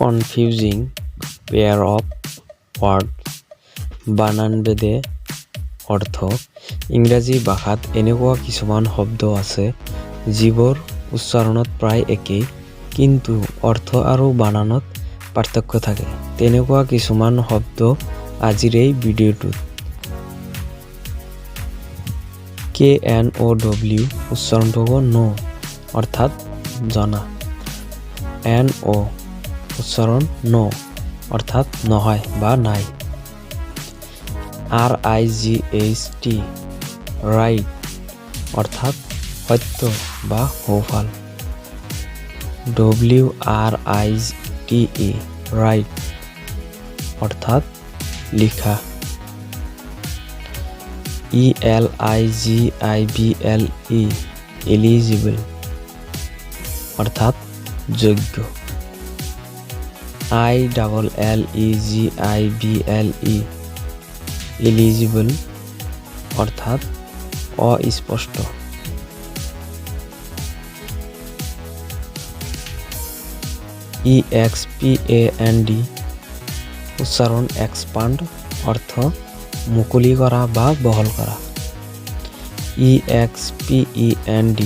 Confusing pair of word বানান ভেদে অৰ্থ ইংৰাজী ভাষাত এনেকুৱা কিছুমান শব্দ আছে যিবোৰ উচ্চাৰণত প্ৰায় একেই কিন্তু অৰ্থ আৰু বানানত পাৰ্থক্য থাকে। তেনেকুৱা কিছুমান শব্দ আজিৰ এই ভিডিঅ'টোত KNOW উচ্চাৰণটো হ'ব নো অৰ্থাৎ জনা, NO উচ্চাৰণ নো অৰ্থাৎ নহয় বা নাই, RIGHT ৰাইট অৰ্থাৎ সত্য বা সৌফাল, WRITE ৰাইট অৰ্থাৎ লিখা, ELIGIBLE এলিজিবল অৰ্থাৎ যোগ্য, ILLEGIBLE এলিজিবল অৰ্থাৎ অস্পষ্ট, EXPAND উচ্চাৰণ এক্সপান্ড অৰ্থ মুকলি কৰা বা বহল কৰা, EXPEND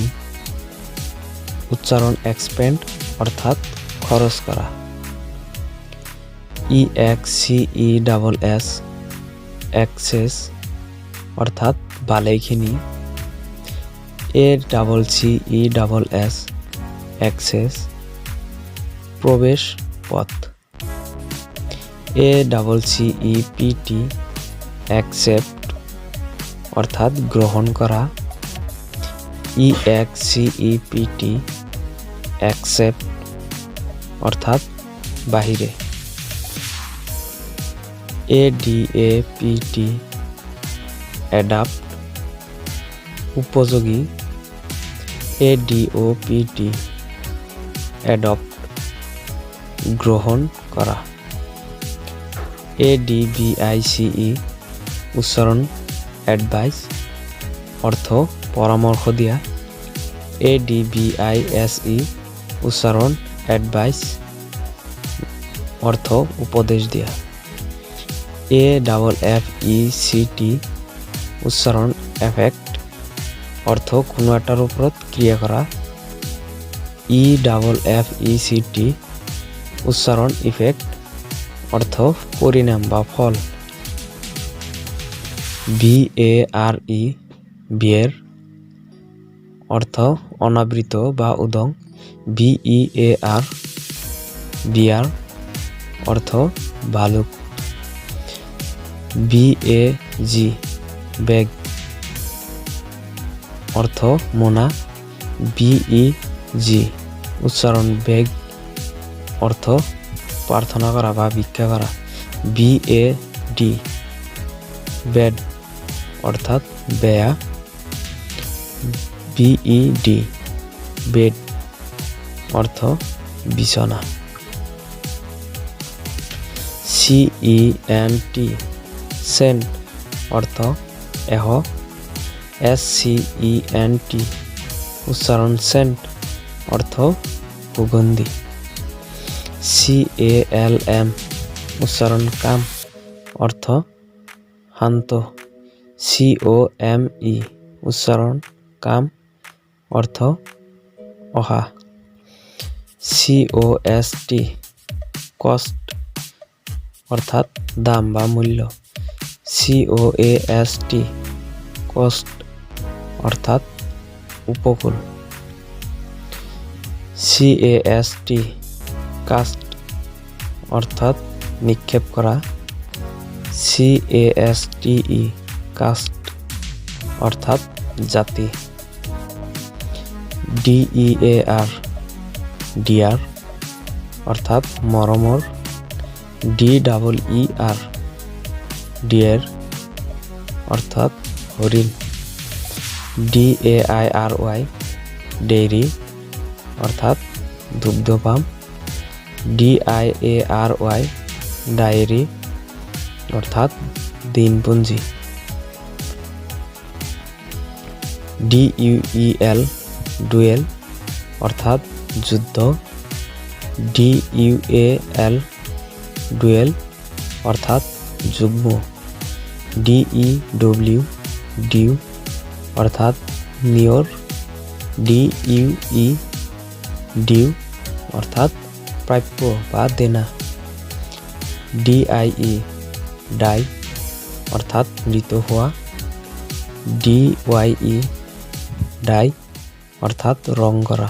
উচ্চাৰণ এক্সপেন্ড অৰ্থাৎ খৰচ কৰা, EXCESS এক্সেছ অৰ্থাৎ ভালেখিনি, ACCESS এক্সেছ প্ৰৱেশ পথ, ACCEPT একচেপ্ট অৰ্থাৎ গ্ৰহণ কৰা, EXCEPT একচেপ্ট অৰ্থাৎ বাহিৰে, ADAPT এডাপ্ট উপযোগী, ADOPT এডপ্ট গ্ৰহণ কৰা, ADVICE উচ্চাৰণ এডভাইচ অৰ্থ পৰামৰ্শ দিয়া, ADVISE উচ্চাৰণ এডভাইচ অৰ্থ উপদেশ দিয়া, AFFECT উচ্চাৰণ এফেক্ট অৰ্থ কোনো এটাৰ ওপৰত ক্ৰিয়া কৰা, EFFECT উচ্চাৰণ ইফেক্ট অৰ্থ পৰিণাম বা ফল, BARE বিয়েৰ অৰ্থ অনাবৃত বা উদং, BEAR বিয়াৰ অৰ্থ ভালুক, BAG বেগ অৰ্থ মোনা, BEG উচ্চাৰণ বেগ অৰ্থ প্ৰাৰ্থনা কৰা বা ভিক্ষা কৰা, BAD বেড অৰ্থাৎ বেয়া, BED বেড অৰ্থ বিছনা, CENT সেন্ট অৰ্থ এশ, SCENT উচ্চাৰণ সেন্ট অৰ্থ সুগন্ধি, CALM উচ্চাৰণ কাম অৰ্থ শান্ত, COME উচ্চাৰণ কাম অৰ্থ অহা, COST কষ্ট অৰ্থাৎ দাম বা মূল্য, COAST কষ্ট অৰ্থাৎ উপকূল, CAST কাষ্ট অৰ্থাৎ নিক্ষেপ কৰা, CASTE কাষ্ট অৰ্থাৎ জাতি, DEAR ডিয়াৰ অৰ্থাৎ মৰমৰ, DEER ডিয়েৰ অৰ্থাৎ হৰিণ, DAIRY ডেইৰী অৰ্থাৎ দুগ্ধপাম, DIARY ডায়েৰী অৰ্থাৎ দিনপঞ্জী, DUEL ডুয়েল অৰ্থাৎ যুদ্ধ, DUAL ডুয়েল অর্থাৎ যুগ্ম। DEW ডিউ অর্থাৎ নিয়র। DUE ডিউ অর্থাৎ প্রাপ্য বা দেনা। DIE ডাই অর্থাৎ মৃত হওয়া। DYE ডাই অর্থাৎ রং করা।